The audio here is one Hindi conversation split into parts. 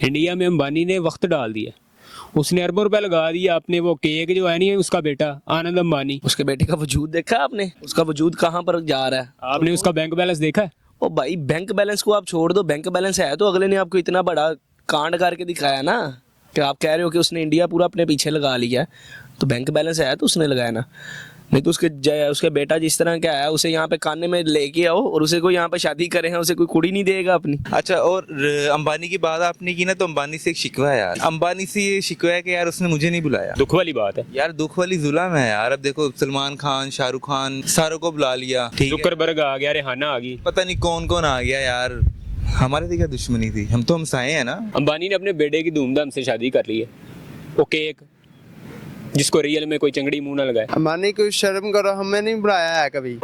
इंडिया में अंबानी ने वक्त डाल दिया, उसने अरबों रुपए लगा दिया अपने वो केक जो है नहीं, उसका बेटा आनंद अंबानी, उसके बेटे का वजूद देखा आपने? उसका वजूद कहाँ पर जा रहा है? आपने उसका बैंक बैलेंस देखा है? ओ भाई, बैंक बैलेंस को आप छोड़ दो, बैंक बैलेंस है तो अगले ने आपको इतना बड़ा कांड करके दिखाया ना, कि आप कह रहे हो कि उसने इंडिया पूरा अपने पीछे लगा लिया है, तो बैंक बैलेंस है तो उसने लगाया ना। नहीं तो उसके बेटा जिस तरह का है, उसे यहाँ पे खाने में लेके आओ और उसे कोई यहाँ पे शादी करे हैं, उसे कोई कुड़ी नहीं देगा अपनी। अच्छा, और अंबानी की बात आपने की ना, तो अंबानी से एक शिकवा है यार। अंबानी से ये शिकवा है कि यार उसने मुझे नहीं बुलाया। दुख वाली बात है यार दुख वाली जुल्म है यार। अब देखो, सलमान खान, शाहरुख खान, सारों को बुला लिया, ठीक है, जुकरबर्ग आ गया, रेहाना आ गई, पता नहीं कौन कौन आ गया यार। हमारे तो क्या दुश्मनी थी, हम तो हमसाए हैं ना। अंबानी ने अपने बेटे की धूमधाम से शादी कर ली है, वो केक जिसको रियल में कोई चंगड़ी मुंह ना लगाए। अंबानी को शर्म करो, हमें नहीं बुलाया है कभी।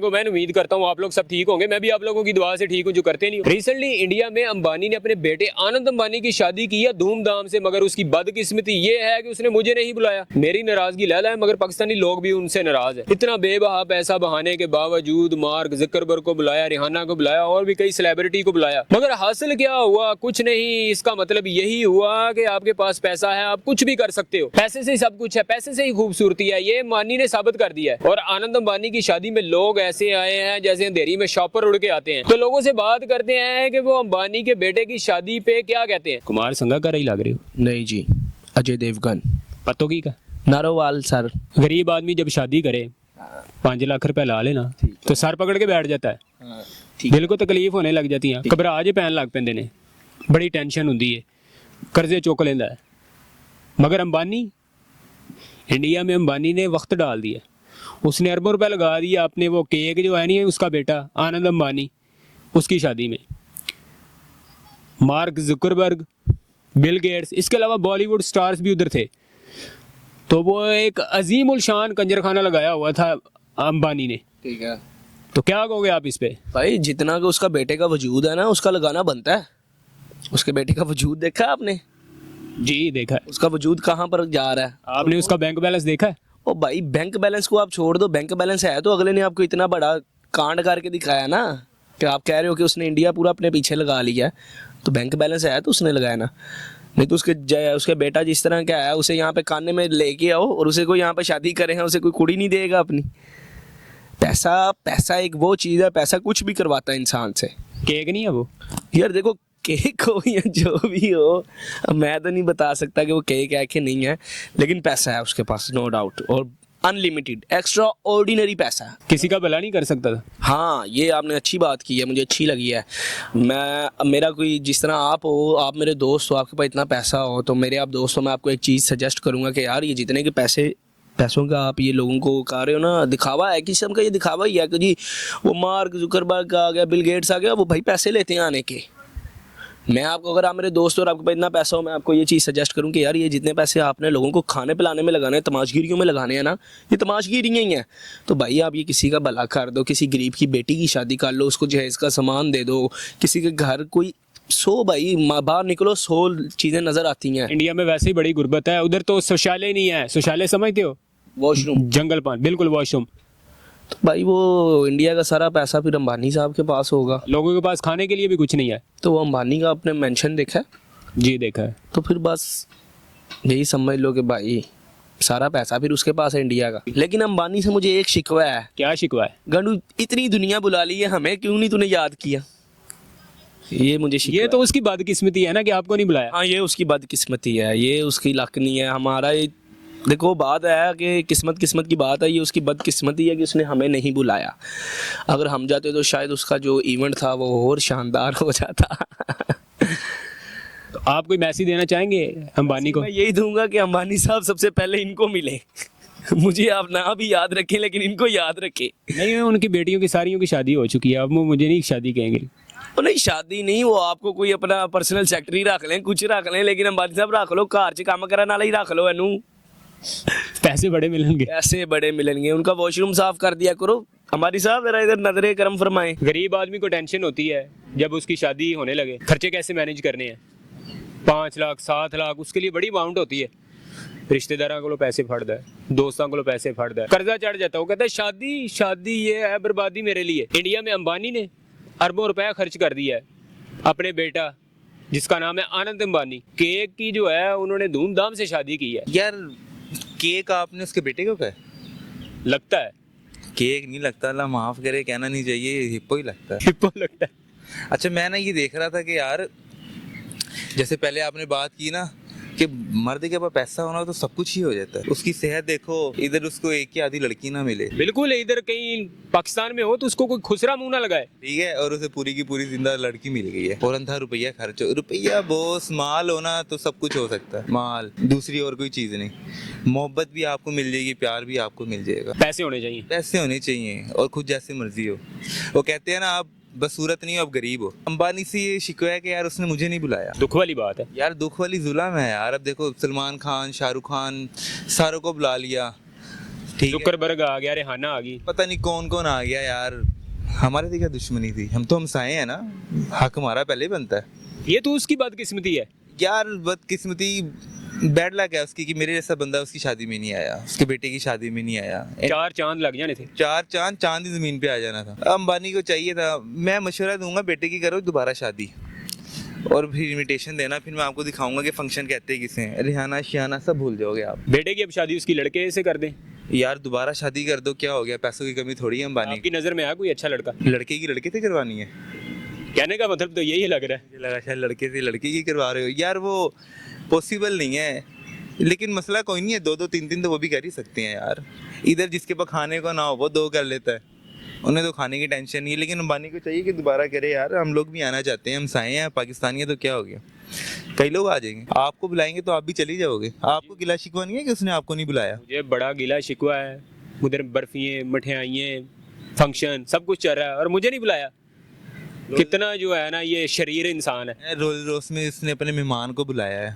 मैं उम्मीद करता हूँ आप लोग सब ठीक होंगे, मैं भी आप लोगों की दुआ से ठीक हूँ जो करते नहीं हूँ। रिसेंटली इंडिया में अंबानी ने अपने बेटे आनंद अंबानी की शादी की है धूमधाम से, मगर उसकी बदकिस्मती ये है कि उसने मुझे नहीं बुलाया। मेरी नाराजगी लैला है, मगर पाकिस्तानी लोग भी उनसे नाराज है। इतना बेबहा पैसा बहाने के बावजूद मार्क जुकरबर्ग को बुलाया, रिहाना को बुलाया और भी कई सेलिब्रिटी को बुलाया, मगर हासिल क्या हुआ? कुछ नहीं। इसका मतलब यही हुआ कि आपके पास पैसा है, आप कुछ भी कर सकते हो, पैसे से ही सब कुछ है, पैसे से ही खूबसूरती है, ये अंबानी ने साबित कर दिया है। और आनंद अंबानी की शादी में लोग ऐसे आए हैं जैसे अंधेरी में शॉपर उड़ के आते हैं। तो लोगों से बात करते हैं कि वो अंबानी के बेटे की शादी पे क्या कहते हैं। कुमार संगकारा ही लग रहे हो? नहीं जी, अजय देवगन। पत्तों की का नारोवाल सर। गरीब आदमी जब शादी करे 5 लाख रुपए ला लेना तो सर पकड़ के बैठ जाता है, दिल को तकलीफ होने लग जाती है, घबरा जे पैन लग पैंदे ने, बड़ी टेंशन होंदी है, कर्जे चुक लेंदा है। मगर अंबानी, इंडिया में अंबानी ने वक्त डाल दिया, उसने अरबों रुपए लगा दिया अपने वो केक जो है नहीं, उसका बेटा आनंद अंबानी, उसकी शादी में। मार्क जुकरबर्ग, बिल गेट्स, इसके अलावा बॉलीवुड स्टार्स भी उधर थे। तो वो एक अजीम उल शान कंजरखाना लगाया हुआ था अंबानी ने। ठीक है, तो क्या कहोगे आप इस पे? भाई जितना कि उसका बेटे का वजूद है ना, उसका लगाना बनता है। उसके बेटे का वजूद देखा आपने? जी देखा है। उसका वजूद कहाँ पर जा रहा है? आपने उसका बैंक बैलेंस देखा है? ओ भाई, बैंक बैलेंस को आप छोड़ दो, बैंक बैलेंस है तो अगले ने आपको इतना बड़ा कांड करके दिखाया ना, कि आप कह रहे हो कि उसने इंडिया पूरा अपने पीछे लगा लिया है, तो बैंक बैलेंस है तो उसने लगाया ना। नहीं तो उसके बेटा जिस तरह का है, उसे यहाँ पे खाने में लेके आओ और उसे कोई यहाँ पे शादी करे हैं, उसे कोई कुड़ी नहीं देगा अपनी। पैसा एक वो चीज़ है, पैसा कुछ भी करवाता है इंसान से। केक नहीं है वो यार देखो, केक हो या जो भी हो, अब मैं तो नहीं बता सकता कि वो केक है कि नहीं है, लेकिन पैसा है उसके पास, नो डाउट, और अनलिमिटेड एक्स्ट्रा ऑर्डिनरी पैसा है। किसी का भला नहीं कर सकता था। हाँ, ये आपने अच्छी बात की है, मुझे अच्छी लगी है। मेरा कोई जिस तरह आप हो, आप मेरे दोस्त हो, आपके पास इतना पैसा हो, तो मेरे आप दोस्त हो, मैं आपको एक चीज़ सजेस्ट करूँगा कि यार ये जितने के पैसों का आप ये लोगों को कह रहे हो ना, दिखावा है किस्म का, ये दिखावा ही है कि जी वो मार्क जुकरबर्ग आ गया, बिल गेट्स आ गया, वो भाई पैसे लेते हैं आने के। मैं आपको, अगर आप मेरे दोस्त हो और आपके पास इतना पैसा हो, मैं आपको ये चीज़ सजेस्ट करूं कि यार ये जितने पैसे आपने लोगों को खाने पिलाने में लगाने हैं, तमाशगिरियों में लगाने हैं ना, ये तमाशगिरियाँ ही हैं। तो भाई आप ये किसी का भला कर दो, किसी गरीब की बेटी की शादी कर लो, उसको जहेज़ का सामान दे दो, किसी के घर कोई भाई बाहर निकलो 100 चीज़ें नज़र आती हैं। इंडिया में वैसे ही बड़ी गुर्बत है, उधर तो शौचालय नहीं है। शौचालय समझते हो? वॉशरूम, जंगल पान, बिल्कुल वॉशरूम। तो भाई वो इंडिया का सारा पैसा फिर अंबानी साहब के पास होगा। लोगों के पास खाने के लिए भी कुछ नहीं है। तो वो अंबानी का आपने मेंशन देखा है? जी देखा है। तो फिर बस यही समझ लो कि भाई सारा पैसा फिर उसके पास है इंडिया का। लेकिन अंबानी से मुझे एक शिकवा है। क्या शिकवा है? गंडू, इतनी दुनिया बुला ली है हमें, क्यों नहीं तूने याद किया? ये मुझे शिकवा ये तो उसकी बदकिस्मती है ना कि आपको नहीं बुलाया। हाँ, ये उसकी बदकिस्मती है, ये उसकी लक नहीं है। हमारा ये देखो बात है कि किस्मत की बात है, ये उसकी बदकिस्मती है कि उसने हमें नहीं बुलाया। अगर हम जाते तो शायद उसका जो इवेंट था वो और शानदार हो जाता। तो आप कोई मैसेज देना चाहेंगे अंबानी को? मैं यही दूंगा कि अंबानी साहब सबसे पहले इनको मिले। मुझे आप ना भी याद रखें, लेकिन इनको याद रखें। नहीं, उनकी बेटियों की सारियों की शादी हो चुकी है, अब वो मुझे नहीं शादी कहेंगे। वो नहीं, शादी नहीं, वो आपको कोई अपना पर्सनल सेक्रेटरी रख लें, कुछ रख लें, लेकिन अंबानी साहब रख लो, घर च काम करने वाला ही रख लो। एनू पैसे बड़े मिलेंगे। पैसे बड़े मिलेंगे, उनका वॉशरूम साफ कर दिया करो। हमारी साहब जरा इधर नजरे करम फरमाएं। गरीब आदमी को टेंशन होती है जब उसकी शादी होने लगे, खर्चे कैसे मैनेज करने हैं। 5 लाख 7 लाख उसके लिए बड़ी अमाउंट होती है। ਰਿਸ਼ਤੇਦਾਰਾਂ ਕੋਲੋਂ ਪੈਸੇ ਫੜਦਾ ਹੈ, ਦੋਸਤਾਂ ਕੋਲੋਂ ਪੈਸੇ ਫੜਦਾ है, कर्जा चढ़ जाता है, वो कहता है शादी शादी ये है बर्बादी मेरे लिए। इंडिया में अंबानी ने अरबों रुपया खर्च कर दिया है अपने बेटा जिसका नाम है आनंद अंबानी, केक की जो है उन्होंने धूमधाम से शादी की है। यार केक आपने उसके बेटे को कहा? लगता है केक नहीं लगता, अल्लाह माफ करे, कहना नहीं चाहिए, हिप्पो ही लगता है। हिप्पो लगता है। अच्छा मैं ना ये देख रहा था कि यार जैसे पहले आपने बात की ना कि मर्द के पास पैसा होना तो सब कुछ ही हो जाता है, उसकी सेहत देखो, इधर उसको एक की आधी लड़की ना मिले, बिल्कुल इधर कहीं पाकिस्तान में हो तो उसको कोई खुसरा मुंह ना लगाए, ठीक है, और उसे पूरी की पूरी जिंदा लड़की मिल गई है, फौरन था रुपया खर्च हो, रुपया बोस माल होना तो सब कुछ हो सकता है, माल दूसरी और कोई चीज नहीं, मोहब्बत भी आपको मिल जाएगी, प्यार भी आपको मिल जाएगा, पैसे होने चाहिए। पैसे होने चाहिए और खुद जैसे मर्जी हो। वो कहते हैं ना आप बसूरत नहीं हो, आप गरीब हो। अंबानी से ये शिकवा है कि यार उसने मुझे नहीं बुलाया। दुख वाली बात है यार दुख वाली जुल्म है यार। अब देखो सलमान खान, शाहरुख खान, सारों को बुला लिया, ठीक है, जुकरबर्ग आ गया, रेहाना आ गई, पता नहीं कौन कौन आ गया यार। हमारे तो क्या दुश्मनी थी, हम तो हमसाए हैं ना, हक हमारा पहले ही बनता है। ये तो उसकी बदकिस्मती है यार बदकिस्मती बैड लक है उसकी कि मेरे जैसा बंदा उसकी शादी में नहीं आया, उसके बेटे की शादी में नहीं आया। 4 चांद लग जाने थे। 4 चांद ही जमीन पे आ जाना था। अंबानी को चाहिए था, मैं मशवरा दूंगा बेटे की करो दोबारा शादी और फिर इनविटेशन देना, फिर मैं आपको दिखाऊंगा कि फंक्शन कहते हैं किसे हैं, रिहाना शियाना सब भूल जाओगे आप। बेटे की अब शादी उसकी लड़के से कर दें। यार दोबारा शादी कर दो, क्या हो गया, पैसों की कमी थोड़ी है अंबानी आपकी नजर में आ कोई अच्छा लड़का? लड़के की लड़के से करवानी है, कहने का मतलब तो यही लग रहा है। मुझे लगा शायद लड़के से लड़की की करवा रहे हो। यार वो पॉसिबल नहीं है, लेकिन मसला कोई नहीं है, 2-2 3-3 तो वो भी कर ही सकते हैं यार। इधर जिसके पास खाने को ना हो वो 2 कर लेता है, उन्हें तो खाने की टेंशन नहीं है, लेकिन अंबानी को चाहिए कि दोबारा करे यार। हम लोग भी आना चाहते हैं, हम साए हैं पाकिस्तानी है तो क्या हो गया, कई लोग आ जाएंगे, आपको बुलाएंगे तो आप भी चली जाओगे। आपको गिला शिकवा नहीं है कि उसने आपको नहीं बुलाया? मुझे बड़ा गिला शिकवा है, उधर बर्फियाँ, मठियाइयाँ, फंक्शन सब कुछ चल रहा है और मुझे नहीं बुलाया। कितना जो है ना ये शरीर इंसान है। रोल रोस में उसने अपने मेहमान को बुलाया है,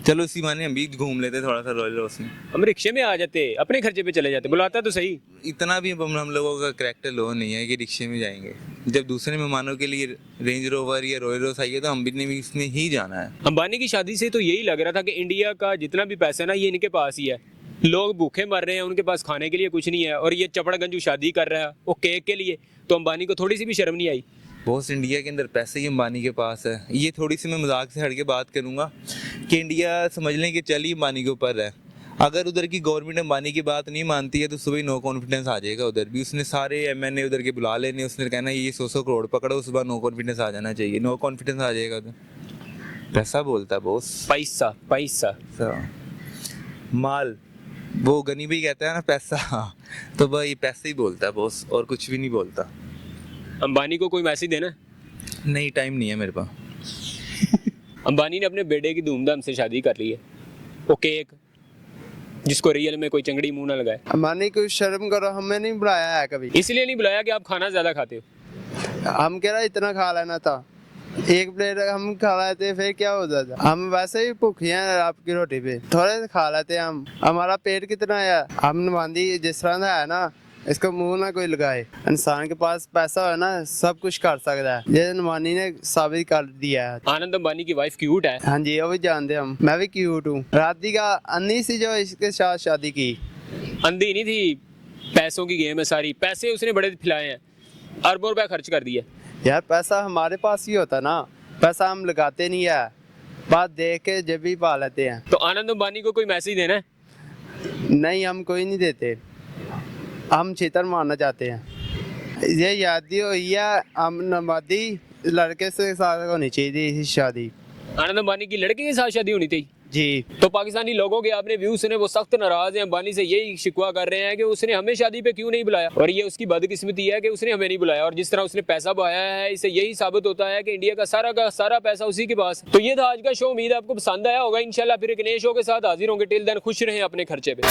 चलो इसी माने हम भी घूम लेते थोड़ा सा रॉयल रोस में। हम रिक्शे में आ जाते, अपने खर्चे पे चले जाते, बुलाता तो सही। इतना भी हम लोगों का करैक्टर लो नहीं है कि रिक्शे में जाएंगे। जब दूसरे मेहमानों के लिए रेंज रोवर या रॉयल रोस आई है तो हम भी ने इसमें ही जाना है। अंबानी की शादी से तो यही लग रहा था कि इंडिया का जितना भी पैसा है ना ये इनके पास ही है, लोग भूखे मर रहे हैं, उनके पास खाने के लिए कुछ नहीं है, और ये चपड़गंजू शादी कर रहा है वो केक के लिए, तो अंबानी को थोड़ी सी भी शर्म नहीं आई। बहुत इंडिया के अंदर पैसे ही अंबानी के पास है। ये थोड़ी सी मैं मजाक से हट के बात करूंगा कि इंडिया समझ लें कि चल ही अंबानी के ऊपर है। अगर उधर की गवर्नमेंट अंबानी की बात नहीं मानती है तो सुबह नो कॉन्फिडेंस आ जाएगा उधर भी। उसने सारे MNA उधर के बुला लेने, उसने कहना ये 100 करोड़ पकड़ो, सुबह नो कॉन्फिडेंस आ जाना चाहिए, नो कॉन्फिडेंस आ जाएगा तो पैसा बोलता है बॉस, पैसा पैसा माल, वो गनी भी कहता है ना पैसा, तो भाई पैसे ही बोलता है बॉस और कुछ भी नहीं बोलता। अंबानी को कोई मैसेज देना? नहीं टाइम नहीं है मेरे पास। अंबानी ने अपने बेटे की धूमधाम से शादी कर ली है, वो केक जिसको रियल में कोई चंगड़ी मुंह ना लगाए। अंबानी को शर्म करो, हमें नहीं बुलाया है कभी। इसलिए नहीं बुलाया कि आप खाना ज्यादा खाते हो। हम कह रहा इतना खा लेना था, 1 प्लेट हम खा लेते फिर क्या हो जाता। हम वैसे ही भूखे हैं आपकी रोटी पे, थोड़े से खा लेते हम, हमारा पेट कितना है। हम नवांदी जिस तरह का है ना, इसको मुंह ना कोई लगाए। इंसान के पास पैसा है ना सब कुछ कर सकता है, ये नवानी ने साबित कर दिया है। आनंद अंबानी की वाइफ क्यूट है। हाँ जी वो भी जानते हम, मैं भी क्यूट हूँ। राधिका अन्नी सी जो इसके साथ शादी की, अंधी नहीं थी, पैसों की गेम है सारी, पैसे उसने बड़े खिलाए हैं, अरबों रुपया खर्च कर दिया। यार पैसा हमारे पास ही होता ना, पैसा हम लगाते नहीं है, बात देख के जब भी पा लेते हैं। तो आनंद अंबानी को कोई मैसेज देना है? नहीं हम कोई नहीं देते, हम छीतर मारना चाहते हैं। ये यादी हुई है, हम नमादी लड़के से साथ होनी चाहिए शादी। आनंद अंबानी की लड़के के साथ शादी होनी थी जी। तो पाकिस्तानी लोगों के आपने व्यूज सुने, वो सख्त नाराज हैं, अंबानी से यही शिकवा कर रहे हैं कि उसने हमें शादी पे क्यों नहीं बुलाया, और ये उसकी बदकिस्मती है कि उसने हमें नहीं बुलाया। और जिस तरह उसने पैसा बहाया है, इससे यही साबित होता है कि इंडिया का सारा पैसा उसी के पास। तो ये था आज का शो, उम्मीद है आपको पसंद आया होगा। इंशाल्लाह फिर एक नए शो के साथ हाजिर होंगे। टिल देन खुश रहें अपने खर्चे पे।